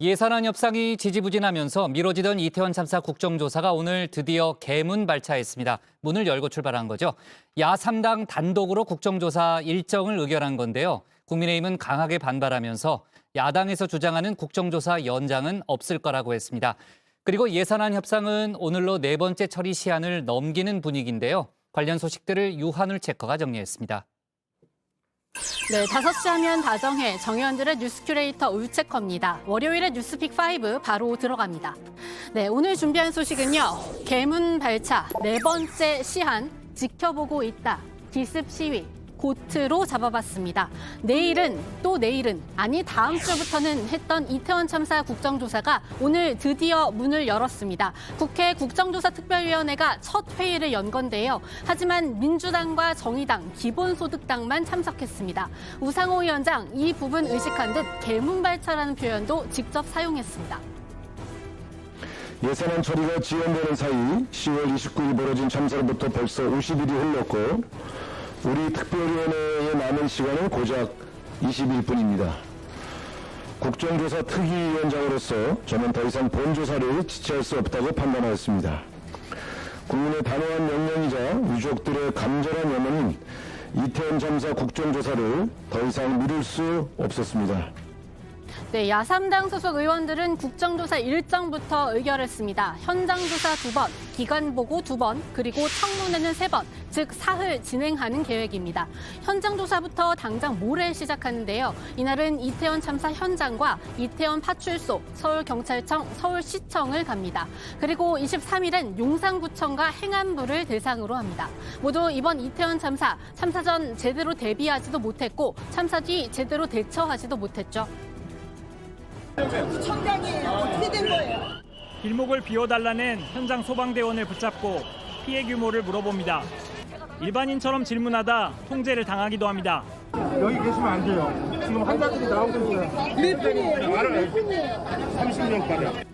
예산안 협상이 지지부진하면서 미뤄지던 이태원 참사 국정조사가 오늘 드디어 개문 발차했습니다. 문을 열고 출발한 거죠. 야3당 단독으로 국정조사 일정을 의결한 건데요. 국민의힘은 강하게 반발하면서 야당에서 주장하는 국정조사 연장은 없을 거라고 했습니다. 그리고 예산안 협상은 오늘로 네 번째 처리 시한을 넘기는 분위기인데요. 관련 소식들을 유한울 체커가 정리했습니다. 네, 5시 하면 다정해 정의원들의 뉴스 큐레이터 울체커입니다. 월요일에 뉴스픽 5 바로 들어갑니다. 네, 오늘 준비한 소식은요. 개문 발차 네 번째 시한 지켜보고 있다. 기습 시위. 고트로 잡아봤습니다. 내일은 아니 다음 주부터는 했던 이태원 참사 국정조사가 오늘 드디어 문을 열었습니다. 국회 국정조사특별위원회가 첫 회의를 연 건데요. 하지만 민주당과 정의당, 기본소득당만 참석했습니다. 우상호 위원장 이 부분 의식한 듯 개문발차라는 표현도 직접 사용했습니다. 예산안 처리가 지연되는 사이 10월 29일 벌어진 참사로부터 벌써 50일이 흘렀고 우리 특별위원회의 남은 시간은 고작 20일뿐입니다. 국정조사 특위위원장으로서 저는 더 이상 본조사를 지체할 수 없다고 판단하였습니다. 국민의 단호한 명령이자 유족들의 간절한 염원인 이태원 참사 국정조사를 더 이상 미룰 수 없었습니다. 네, 야3당 소속 의원들은 국정조사 일정부터 의결했습니다. 현장조사 2번, 기관보고 2번, 그리고 청문회는 3번, 즉 사흘 진행하는 계획입니다. 현장조사부터 당장 모레 시작하는데요. 이날은 이태원 참사 현장과 이태원 파출소, 서울경찰청, 서울시청을 갑니다. 그리고 23일엔 용산구청과 행안부를 대상으로 합니다. 모두 이번 이태원 참사 전 제대로 대비하지도 못했고 참사 뒤 제대로 대처하지도 못했죠. 청장이 어떻게 된 거예요? 길목을 비워달라는 현장 소방대원을 붙잡고 피해 규모를 물어봅니다. 일반인처럼 질문하다 통제를 당하기도 합니다. 여기 계시면 안 돼요. 지금 환자들이 나오고 있어요. 몇 분이에요? 몇 분이에요? 30명까지.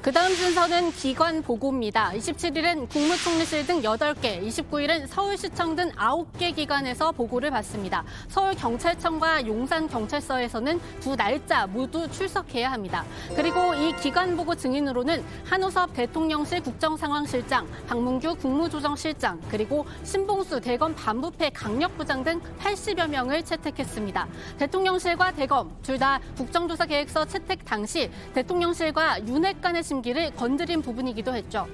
그 다음 순서는 기관 보고입니다. 27일은 국무총리실 등 8개, 29일은 서울시청 등 9개 기관에서 보고를 받습니다. 서울경찰청과 용산경찰서에서는 두 날짜 모두 출석해야 합니다. 그리고 이 기관 보고 증인으로는 한우섭 대통령실 국정상황실장, 박문규 국무조정실장, 그리고 신봉수 대검 반부패 강력부장 등 80여 명을 채택했습니다. 대통령실과 대검 둘 다 국정조사 계획서 채택 당시 대통령실과 윤핵 간의 심기를 건드린 부분이기도 했죠.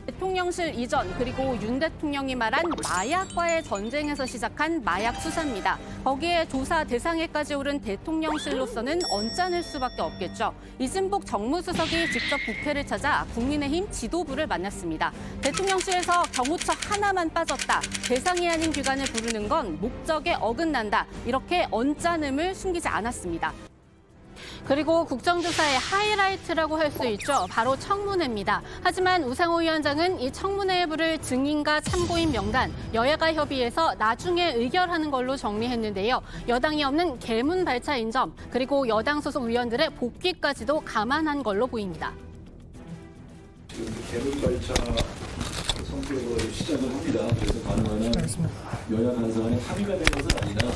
대통령실 이전 그리고 윤 대통령이 말한 마약과의 전쟁에서 시작한 마약 수사입니다. 거기에 조사 대상에까지 오른 대통령실로서는 언짢을 수밖에 없겠죠. 이진복 정무수석이 직접 국회를 찾아 국민의힘 지도부를 만났습니다. 대통령실에서 경호처 하나만 빠졌다. 대상이 아닌 기관을 부르는 건 목적에 어긋난다. 이렇게 언짢음을 숨기지 않았습니다. 그리고 국정조사의 하이라이트라고 할 수 있죠. 바로 청문회입니다. 하지만 우상호 위원장은 이 청문회에 부를 증인과 참고인 명단, 여야가 협의해서 나중에 의결하는 걸로 정리했는데요. 여당이 없는 개문 발차인 점, 그리고 여당 소속 의원들의 복귀까지도 감안한 걸로 보입니다. 지금 개문 발차 성격으로 시작을 합니다. 그래서 가능한 여야 간사간에 합의가 된 것은 아니라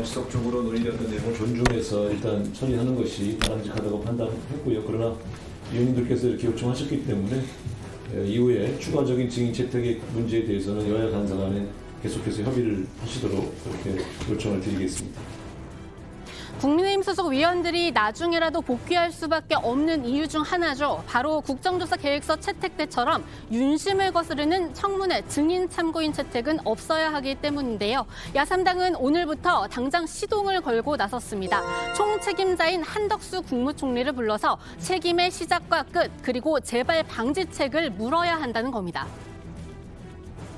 정치적으로 논의됐던 내용을 존중해서 일단 처리하는 것이 바람직하다고 판단했고요. 그러나 의원님들께서 이렇게 요청하셨기 때문에 이후에 추가적인 증인 채택의 문제에 대해서는 여야 간사간에 계속해서 협의를 하시도록 그렇게 요청을 드리겠습니다. 국민의힘 소속 위원들이 나중에라도 복귀할 수밖에 없는 이유 중 하나죠. 바로 국정조사 계획서 채택 때처럼 윤심을 거스르는 청문회 증인 참고인 채택은 없어야 하기 때문인데요. 야3당은 오늘부터 당장 시동을 걸고 나섰습니다. 총책임자인 한덕수 국무총리를 불러서 책임의 시작과 끝 그리고 재발 방지책을 물어야 한다는 겁니다.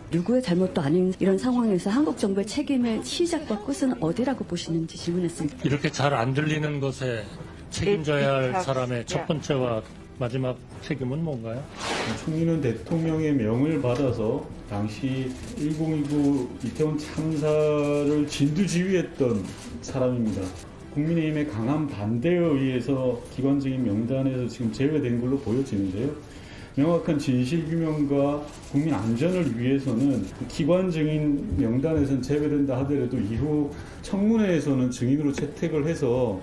누구의 잘못도 아닌 이런 상황에서 한국 정부의 책임의 시작과 끝은 어디라고 보시는지 질문했습니다. 이렇게 잘 안 들리는 것에 책임져야 할 사람의 첫 번째와 마지막 책임은 뭔가요? 총리는 대통령의 명을 받아서 당시 1029 이태원 참사를 진두지휘했던 사람입니다. 국민의힘의 강한 반대에 의해서 기관 증인 명단에서 지금 제외된 걸로 보여지는데요. 명확한 진실규명과 국민 안전을 위해서는 기관 증인 명단에서는 제외된다 하더라도 이후 청문회에서는 증인으로 채택을 해서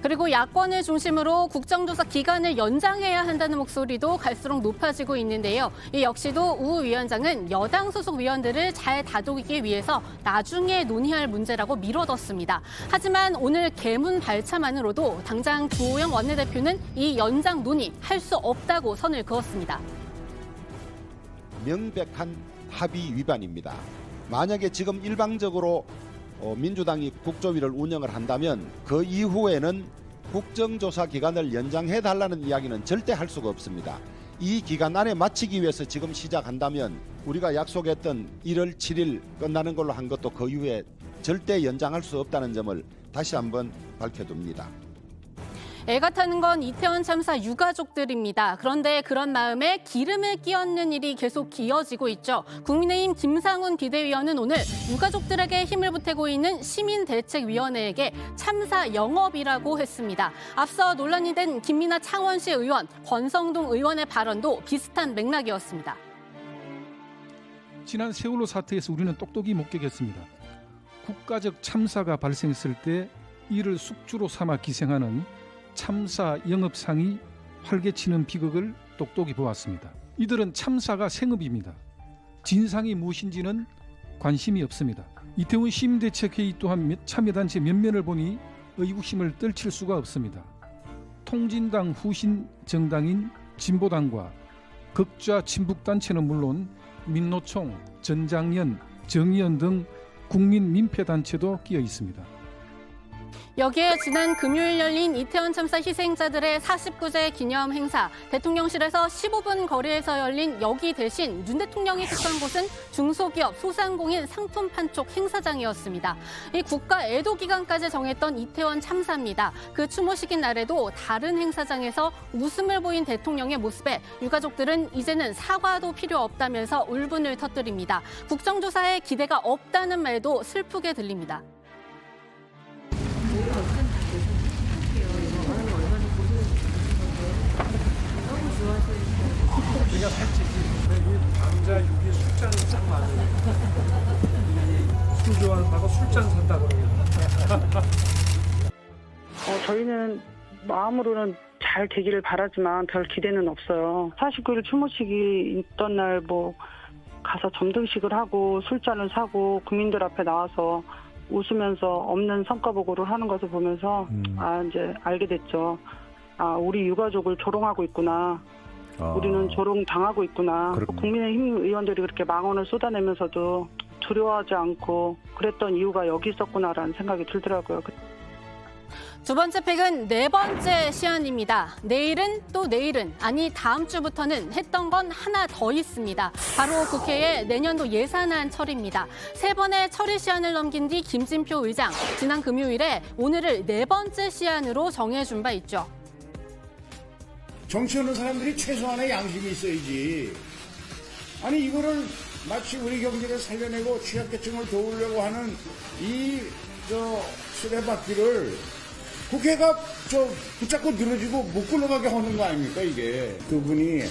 그리고 야권을 중심으로 국정조사 기간을 연장해야 한다는 목소리도 갈수록 높아지고 있는데요. 이 역시도 우 위원장은 여당 소속 위원들을 잘 다독이기 위해서 나중에 논의할 문제라고 미뤄뒀습니다. 하지만 오늘 개문 발차만으로도 당장 주호영 원내대표는 이 연장 논의할 수 없다고 선을 그었습니다. 명백한 합의 위반입니다. 만약에 지금 일방적으로 민주당이 국조위를 운영을 한다면 그 이후에는 국정조사 기간을 연장해달라는 이야기는 절대 할 수가 없습니다. 이 기간 안에 마치기 위해서 지금 시작한다면 우리가 약속했던 1월 7일 끝나는 걸로 한 것도 그 이후에 절대 연장할 수 없다는 점을 다시 한번 밝혀둡니다. 애가 타는 건 이태원 참사 유가족들입니다. 그런데 그런 마음에 기름을 끼얹는 일이 계속 이어지고 있죠. 국민의힘 김상훈 비대위원은 오늘 유가족들에게 힘을 보태고 있는 시민대책위원회에게 참사 영업이라고 했습니다. 앞서 논란이 된 김민아 창원시 의원, 권성동 의원의 발언도 비슷한 맥락이었습니다. 지난 세월호 사태에서 우리는 똑똑히 목격했습니다. 국가적 참사가 발생했을 때 이를 숙주로 삼아 기생하는 참사 영업상이 활개치는 비극을 똑똑히 보았습니다. 이들은 참사가 생업입니다. 진상이 무엇인지는 관심이 없습니다. 이태원 시민대책회의 또한 참여단체 면면을 보니 의구심을 떨칠 수가 없습니다. 통진당 후신 정당인 진보당과 극좌 친북단체는 물론 민노총, 전장연, 정의연 등 국민민폐단체도 끼어 있습니다. 여기에 지난 금요일 열린 이태원 참사 희생자들의 49제 기념 행사, 대통령실에서 15분 거리에서 열린 여기 대신 윤 대통령이 속한 곳은 중소기업 소상공인 상품 판촉 행사장이었습니다. 이 국가 애도 기간까지 정했던 이태원 참사입니다. 그 추모식인 날에도 다른 행사장에서 웃음을 보인 대통령의 모습에 유가족들은 이제는 사과도 필요 없다면서 울분을 터뜨립니다. 국정조사에 기대가 없다는 말도 슬프게 들립니다. 우리가 살찌지. 이 남자 6일 술잔이 딱 맞아요. 술 좋아한다고 술잔 산다 그러면. 저희는 마음으로는 잘 되기를 바라지만 별 기대는 없어요. 49일 추모식이 있던 날 가서 점등식을 하고 술잔을 사고 국민들 앞에 나와서 웃으면서 없는 성과보고를 하는 것을 보면서 이제 알게 됐죠. 우리 유가족을 조롱하고 있구나. 우리는 조롱당하고 있구나. 국민의힘 의원들이 그렇게 망언을 쏟아내면서도 두려워하지 않고 그랬던 이유가 여기 있었구나라는 생각이 들더라고요. 두 번째 팩은 네 번째 시안입니다. 내일은 또 내일은, 아니 다음 주부터는 했던 건 하나 더 있습니다. 바로 국회의 내년도 예산안 처리입니다. 세 번의 처리 시한을 넘긴 뒤 김진표 의장, 지난 금요일에 오늘을 네 번째 시한으로 정해준 바 있죠. 정치하는 사람들이 최소한의 양심이 있어야지. 아니 이거를 마치 우리 경제를 살려내고 취약계층을 도우려고 하는 이 수레바퀴를 국회가 붙잡고 늘어지고 못 굴러가게 하는 거 아닙니까 이게. 두 분이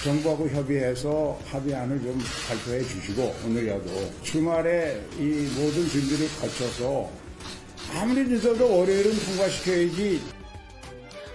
정부하고 협의해서 합의안을 좀 발표해 주시고 오늘이라도 주말에 이 모든 준비를 거쳐서 아무리 늦어도 월요일은 통과시켜야지.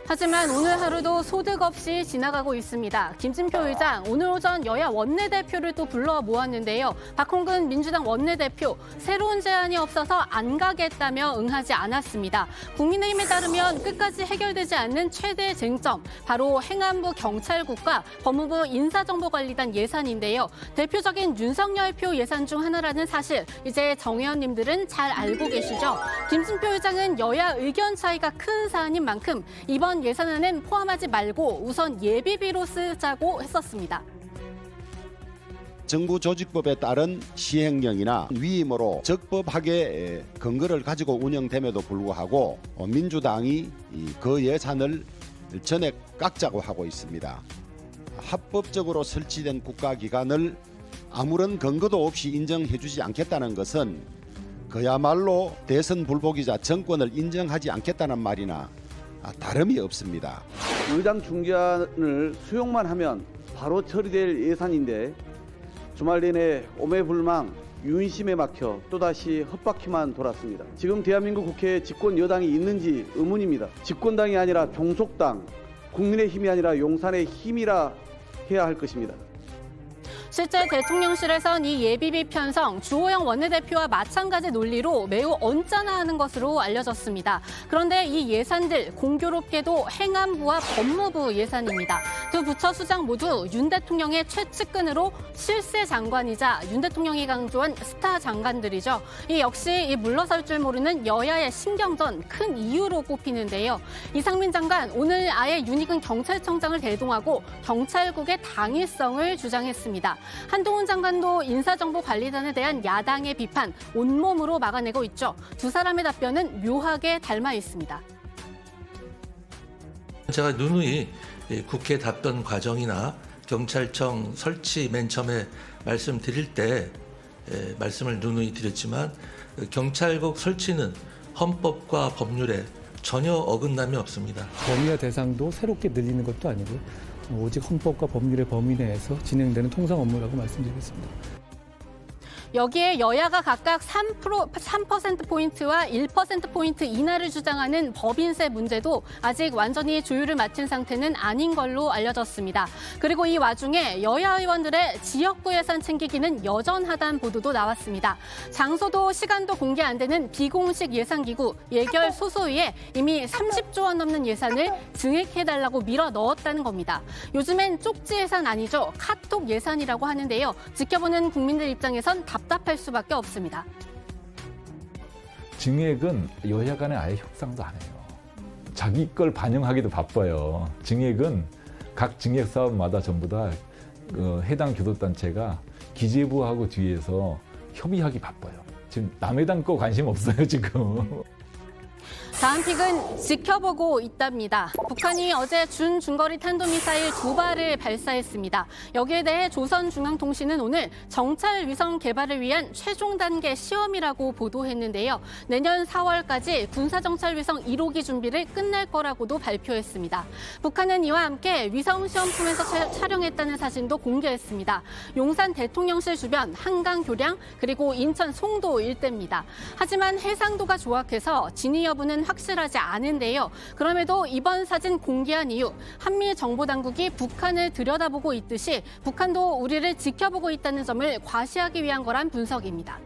하지만 오늘 하루도 소득 없이 지나가고 있습니다. 김진표 의장, 오늘 오전 여야 원내대표를 또 불러 모았는데요. 박홍근 민주당 원내대표, 새로운 제안이 없어서 안 가겠다며 응하지 않았습니다. 국민의힘에 따르면 끝까지 해결되지 않는 최대 쟁점, 바로 행안부 경찰국과 법무부 인사정보관리단 예산인데요. 대표적인 윤석열표 예산 중 하나라는 사실, 이제 정 의원님들은 잘 알고 계시죠? 김진표 의장은 여야 의견 차이가 큰 사안인 만큼 이번 예산안은 포함하지 말고 우선 예비비로 쓰자고 했었습니다. 정부 조직법에 따른 시행령이나 위임으로 적법하게 근거를 가지고 운영됨에도 불구하고 민주당이 그 예산을 전액 깎자고 하고 있습니다. 합법적으로 설치된 국가기관을 아무런 근거도 없이 인정해주지 않겠다는 것은 그야말로 대선 불복이자 정권을 인정하지 않겠다는 말이나 다름이 없습니다. 의장 중재안을 수용만 하면 바로 처리될 예산인데 주말 내내 오매불망 윤심에 막혀 또다시 헛바퀴만 돌았습니다. 지금 대한민국 국회에 집권 여당이 있는지 의문입니다. 집권당이 아니라 종속당, 국민의힘이 아니라 용산의 힘이라 해야 할 것입니다. 실제 대통령실에선 이 예비비 편성 주호영 원내대표와 마찬가지 논리로 매우 언짢아하는 것으로 알려졌습니다. 그런데 이 예산들 공교롭게도 행안부와 법무부 예산입니다. 두 부처 수장 모두 윤 대통령의 최측근으로 실세 장관이자 윤 대통령이 강조한 스타 장관들이죠. 이 역시 이 물러설 줄 모르는 여야의 신경전 큰 이유로 꼽히는데요. 이상민 장관 오늘 아예 윤희근 경찰청장을 대동하고 경찰국의 당위성을 주장했습니다. 한동훈 장관도 인사정보관리단에 대한 야당의 비판 온몸으로 막아내고 있죠. 두 사람의 답변은 묘하게 닮아 있습니다. 제가 누누이 국회 답변 과정이나 경찰청 설치 맨 처음에 말씀드릴 때 말씀을 누누이 드렸지만 경찰국 설치는 헌법과 법률에 전혀 어긋남이 없습니다. 범위와 대상도 새롭게 늘리는 것도 아니고 오직 헌법과 법률의 범위 내에서 진행되는 통상 업무라고 말씀드리겠습니다. 여기에 여야가 각각 3%포인트와 1%포인트 인하를 주장하는 법인세 문제도 아직 완전히 조율을 마친 상태는 아닌 걸로 알려졌습니다. 그리고 이 와중에 여야 의원들의 지역구 예산 챙기기는 여전하다는 보도도 나왔습니다. 장소도 시간도 공개 안 되는 비공식 예산기구 예결 소소위에 이미 30조 원 넘는 예산을 증액해달라고 밀어 넣었다는 겁니다. 요즘엔 쪽지 예산 아니죠. 카톡 예산이라고 하는데요. 지켜보는 국민들 입장에선 답답할 수밖에 없습니다. 증액은 여야 간에 아예 협상도 안 해요. 자기 걸 반영하기도 바빠요. 증액은 각 증액 사업마다 전부 다 해당 교섭단체가 기재부하고 뒤에서 협의하기 바빠요. 지금 남의 당 거 관심 없어요, 지금. 다음 픽은 지켜보고 있답니다. 북한이 어제 준중거리 탄도미사일 2발을 발사했습니다. 여기에 대해 조선중앙통신은 오늘 정찰 위성 개발을 위한 최종 단계 시험이라고 보도했는데요. 내년 4월까지 군사정찰 위성 1호기 준비를 끝낼 거라고도 발표했습니다. 북한은 이와 함께 위성 시험품에서 촬영했다는 사진도 공개했습니다. 용산 대통령실 주변 한강 교량 그리고 인천 송도 일대입니다. 하지만 해상도가 조악해서 진위 여부는 확실하지 않은데요. 그럼에도 이번 사진 공개한 이유, 한미 정보당국이 북한을 들여다보고 있듯이 북한도 우리를 지켜보고 있다는 점을 과시하기 위한 거란 분석입니다.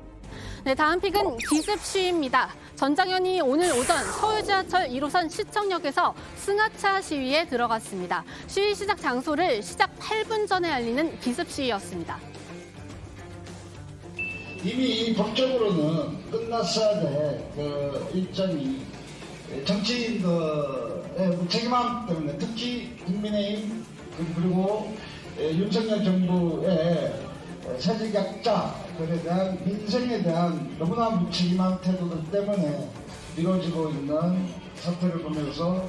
네, 다음 픽은 기습 시위입니다. 전장현이 오늘 오전 서울 지하철 1호선 시청역에서 승하차 시위에 들어갔습니다. 시위 시작 장소를 시작 8분 전에 알리는 기습 시위였습니다. 이미 법적으로는 끝났어야 될 일정이 정치인의 무책임함 때문에 특히 국민의힘 그리고 윤석열 정부의 사직약자들에 대한 민생에 대한 너무나 무책임한 태도들 때문에 이루어지고 있는 사태를 보면서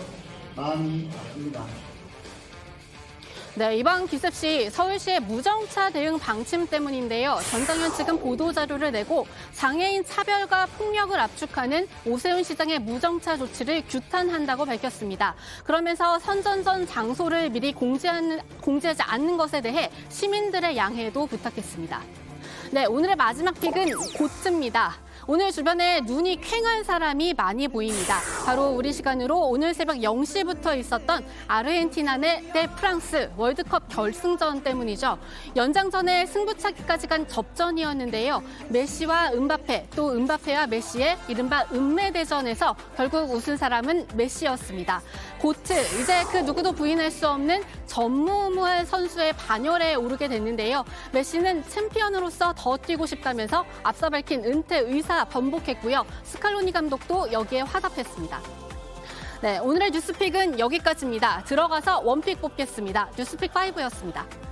마음이 아픕니다. 네, 이번 기습 시 서울시의 무정차 대응 방침 때문인데요. 전장현 측은 보도자료를 내고 장애인 차별과 폭력을 압축하는 오세훈 시장의 무정차 조치를 규탄한다고 밝혔습니다. 그러면서 선전전 장소를 미리 공지하지 않는 것에 대해 시민들의 양해도 부탁했습니다. 네, 오늘의 마지막 픽은 고츠입니다. 오늘 주변에 눈이 퀭한 사람이 많이 보입니다. 바로 우리 시간으로 오늘 새벽 0시부터 있었던 아르헨티나 대 프랑스 월드컵 결승전 때문이죠. 연장전에 승부차기까지 간 접전이었는데요. 메시와 은바페, 또 은바페와 메시의 이른바 은메대전에서 결국 웃은 사람은 메시였습니다. 고트, 이제 그 누구도 부인할 수 없는 전무후무한 선수의 반열에 오르게 됐는데요. 메시는 챔피언으로서 더 뛰고 싶다면서 앞서 밝힌 은퇴 의사 번복했고요. 스칼로니 감독도 여기에 화답했습니다. 네, 오늘의 뉴스픽은 여기까지입니다. 들어가서 원픽 뽑겠습니다. 뉴스픽 5였습니다.